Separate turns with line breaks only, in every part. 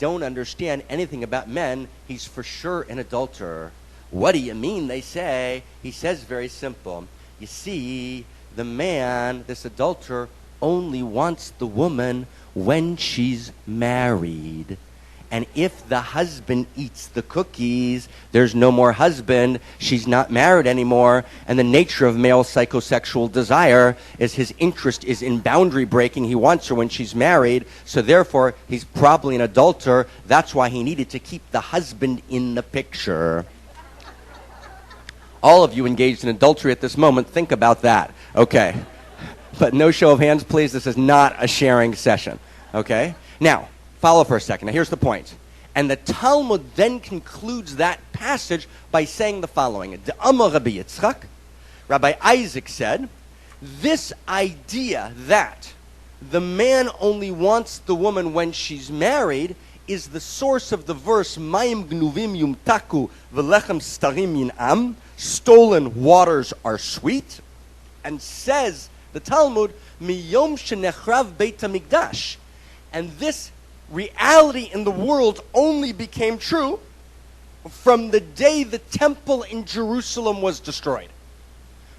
don't understand anything about men. He's for sure an adulterer. What do you mean, they say? He says very simple. You see, the man, this adulterer, only wants the woman when she's married. And if the husband eats the cookies, there's no more husband. She's not married anymore. And the nature of male psychosexual desire is his interest is in boundary breaking. He wants her when she's married. So therefore, he's probably an adulterer. That's why he needed to keep the husband in the picture. All of you engaged in adultery at this moment, think about that. Okay. But no show of hands, please. This is not a sharing session. Okay? Now, follow for a second. Now, here's the point. And the Talmud then concludes that passage by saying the following. D'Amar Rabbi Yitzchak, Rabbi Isaac said, this idea that the man only wants the woman when she's married is the source of the verse, Mayim gnuvim yumtaku v'lechem starim yin'am, stolen waters are sweet, and says the Talmud, miyom shenechrav beit hamikdash. And this reality in the world only became true from the day the temple in Jerusalem was destroyed.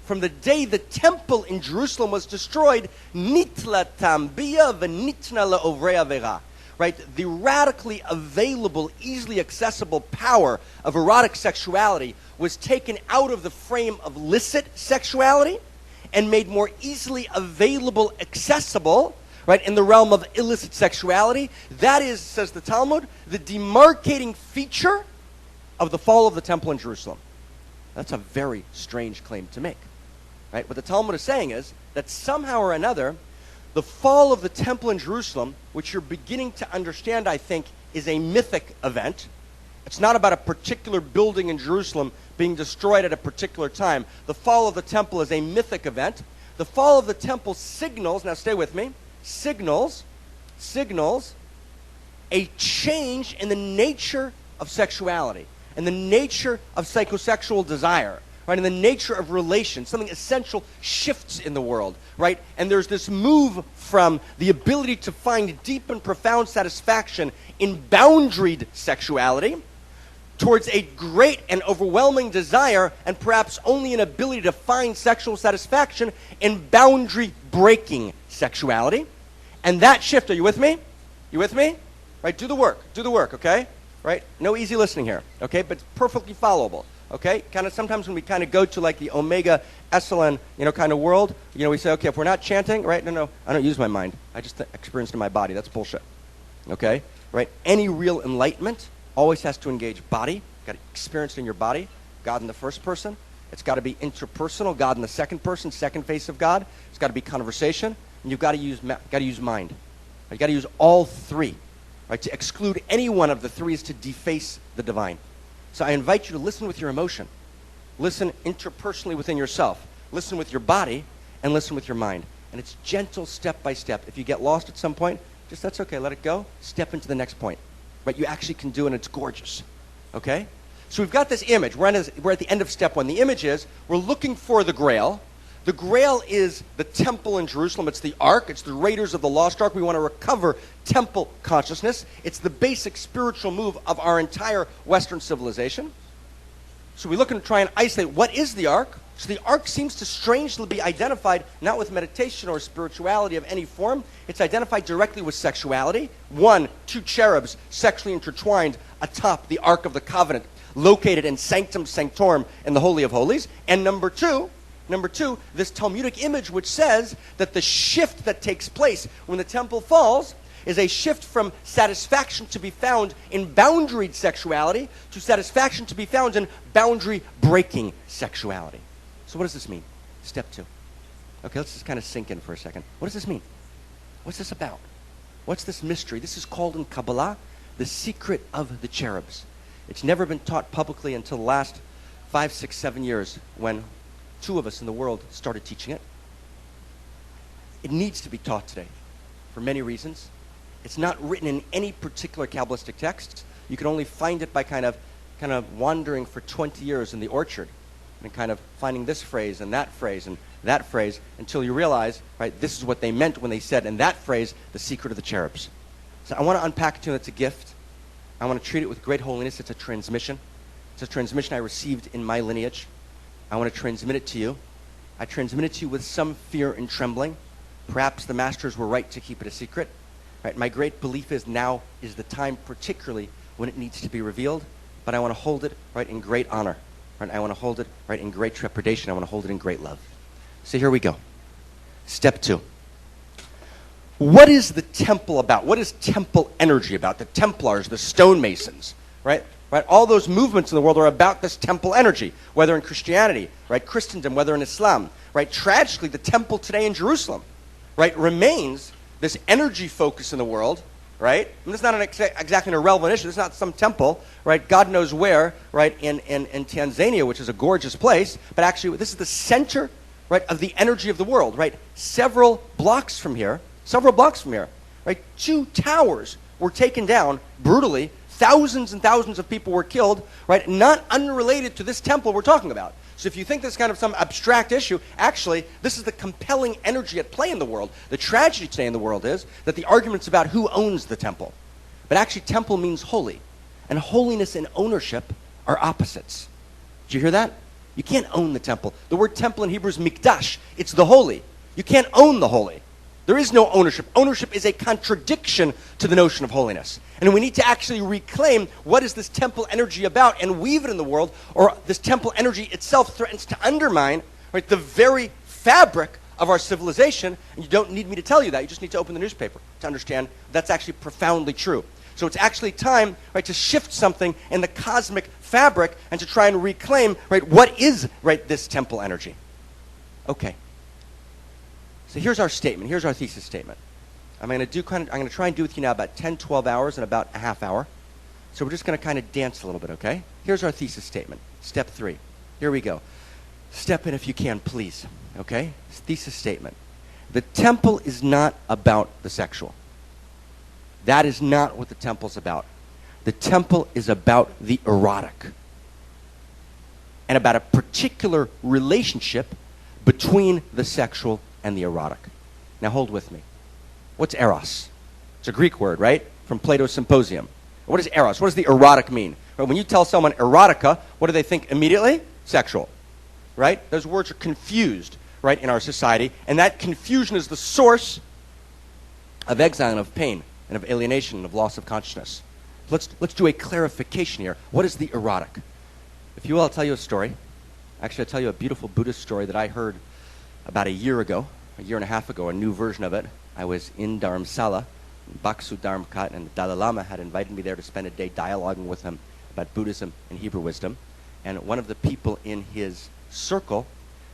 From the day the temple in Jerusalem was destroyed, nitla tambia v'nitna le'ovrei avera. Right? The radically available, easily accessible power of erotic sexuality was taken out of the frame of licit sexuality and made more easily available, accessible, right, in the realm of illicit sexuality. That is, says the Talmud, the demarcating feature of the fall of the temple in Jerusalem. That's a very strange claim to make. Right? What the Talmud is saying is that somehow or another, the fall of the temple in Jerusalem, which you're beginning to understand, I think, is a mythic event. It's not about a particular building in Jerusalem being destroyed at a particular time. The fall of the temple is a mythic event. The fall of the temple signals, now stay with me, signals a change in the nature of sexuality and the nature of psychosexual desire. Right, in the nature of relations, something essential shifts in the world, right? And there's this move from the ability to find deep and profound satisfaction in boundaried sexuality towards a great and overwhelming desire and perhaps only an ability to find sexual satisfaction in boundary-breaking sexuality. And that shift, are you with me? You with me? Right, do the work, okay? Right, no easy listening here, okay? But it's perfectly followable. Okay, kind of sometimes when we kind of go to like the Omega Epsilon, kind of world, we say, okay, if we're not chanting, right? No, I don't use my mind. I just experience it in my body. That's bullshit. Okay, right? Any real enlightenment always has to engage body. Got to experience it in your body. God in the first person. It's got to be interpersonal. God in the second person, second face of God. It's got to be conversation, and you've got to use mind. You've got to use all three. Right? To exclude any one of the three is to deface the divine. So I invite you to listen with your emotion. Listen interpersonally within yourself. Listen with your body and listen with your mind. And it's gentle step by step. If you get lost at some point, just that's okay, let it go. Step into the next point. Right? You actually can do it and it's gorgeous. Okay? So we've got this image. We're at the end of step one. The image is we're looking for the Grail. The Grail is the temple in Jerusalem. It's the Ark. It's the Raiders of the Lost Ark. We want to recover temple consciousness. It's the basic spiritual move of our entire Western civilization. So we look and try and isolate what is the Ark. So the Ark seems to strangely be identified not with meditation or spirituality of any form. It's identified directly with sexuality. 1, 2 cherubs sexually intertwined atop the Ark of the Covenant, located in Sanctum Sanctorum in the Holy of Holies. And number two, this Talmudic image which says that the shift that takes place when the temple falls is a shift from satisfaction to be found in boundaried sexuality to satisfaction to be found in boundary-breaking sexuality. So what does this mean? Step 2. Okay, let's just kind of sink in for a second. What does this mean? What's this about? What's this mystery? This is called in Kabbalah the secret of the cherubs. It's never been taught publicly until the last 5, 6, 7 years when 2 of us in the world started teaching it. It needs to be taught today for many reasons. It's not written in any particular Kabbalistic text. You can only find it by kind of wandering for 20 years in the orchard and kind of finding this phrase and that phrase until you realize, right, this is what they meant when they said in that phrase, the secret of the cherubs. So I want to unpack it to you. It's a gift. I want to treat it with great holiness. It's a transmission. It's a transmission I received in my lineage. I want to transmit it to you. I transmit it to you with some fear and trembling. Perhaps the masters were right to keep it a secret. Right? My great belief is now is the time, particularly when it needs to be revealed. But I want to hold it right in great honor. Right? I want to hold it right in great trepidation. I want to hold it in great love. So here we go. Step 2. What is the temple about? What is temple energy about? The Templars, the stonemasons, right? Right? All those movements in the world are about this temple energy, whether in Christianity, right, Christendom, whether in Islam, right? Tragically, the temple today in Jerusalem, right, remains this energy focus in the world, right? And it's not exactly an irrelevant issue. It's not some temple, right, God knows where, right, in Tanzania, which is a gorgeous place, but actually this is the center, right, of the energy of the world, right? Several blocks from here, right, 2 towers were taken down brutally. Thousands and thousands of people were killed, right? Not unrelated to this temple we're talking about. So if you think this is kind of some abstract issue, actually, this is the compelling energy at play in the world. The tragedy today in the world is that the argument's about who owns the temple. But actually, temple means holy. And holiness and ownership are opposites. Did you hear that? You can't own the temple. The word temple in Hebrew is mikdash. It's the holy. You can't own the holy. There is no ownership. Ownership is a contradiction to the notion of holiness. And we need to actually reclaim what is this temple energy about and weave it in the world, or this temple energy itself threatens to undermine, right, the very fabric of our civilization. And you don't need me to tell you that. You just need to open the newspaper to understand that's actually profoundly true. So it's actually time, right, to shift something in the cosmic fabric and to try and reclaim, right, what is, right, this temple energy. Okay. So here's our statement. Here's our thesis statement. I'm going to try and do with you now about 10, 12 hours and about a half hour. So we're just going to kind of dance a little bit, okay? Here's our thesis statement. Step 3. Here we go. Step in if you can, please. Okay? Thesis statement. The temple is not about the sexual. That is not what the temple's about. The temple is about the erotic. And about a particular relationship between the sexual and the erotic. Now hold with me. What's eros? It's a Greek word, right? From Plato's Symposium. What is eros? What does the erotic mean? Right, when you tell someone erotica, what do they think immediately? Sexual. Right? Those words are confused, right, in our society, and that confusion is the source of exile and of pain and of alienation and of loss of consciousness. Let's do a clarification here. What is the erotic? If you will, I'll tell you a story. Actually, I'll tell you a beautiful Buddhist story that I heard about a year and a half ago, a new version of it. I was in Dharamsala, Baksu Dharmkat, and the Dalai Lama had invited me there to spend a day dialoguing with him about Buddhism and Hebrew wisdom. And one of the people in his circle,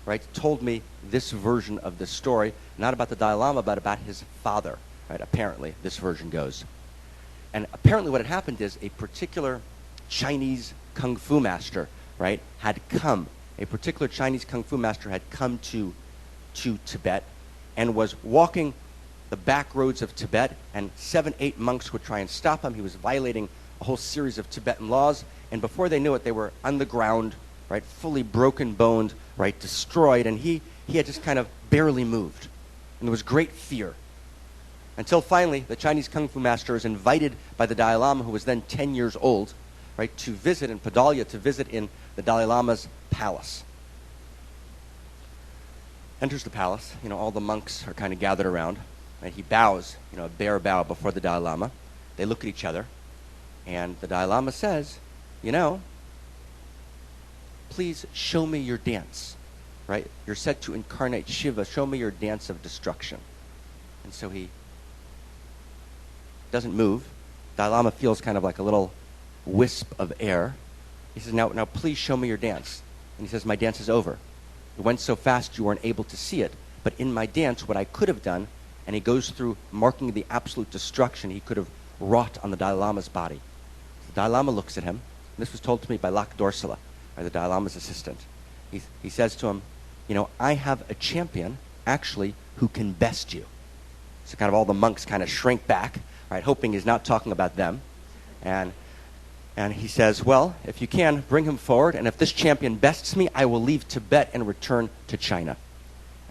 right, told me this version of the story, not about the Dalai Lama, but about his father, right? Apparently, this version goes. And apparently what had happened is a particular Chinese kung fu master, right, a particular Chinese kung fu master had come to Tibet and was walking the back roads of Tibet, and 7, 8 monks would try and stop him. He was violating a whole series of Tibetan laws, and before they knew it, they were on the ground, right, fully broken-boned, right, destroyed, and he had just kind of barely moved. And there was great fear. Until finally, the Chinese kung fu master is invited by the Dalai Lama, who was then 10 years old, right, to visit in Padalya, to visit in the Dalai Lama's palace. Enters the palace. You know, all the monks are kind of gathered around. And he bows, you know, a bare bow before the Dalai Lama. They look at each other. And the Dalai Lama says, you know, please show me your dance, right? You're set to incarnate Shiva. Show me your dance of destruction. And so he doesn't move. Dalai Lama feels kind of like a little wisp of air. He says, now please show me your dance. And he says, my dance is over. It went so fast you weren't able to see it. But in my dance, what I could have done, and he goes through marking the absolute destruction he could have wrought on the Dalai Lama's body. The Dalai Lama looks at him. And this was told to me by Lak Dorsala, the Dalai Lama's assistant. He says to him, you know, I have a champion, actually, who can best you. So kind of all the monks kind of shrink back, right, hoping he's not talking about them. And he says, well, if you can, bring him forward, and if this champion bests me, I will leave Tibet and return to China.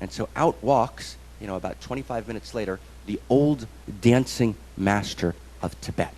And so out walks, you know, about 25 minutes later, the old dancing master of Tibet.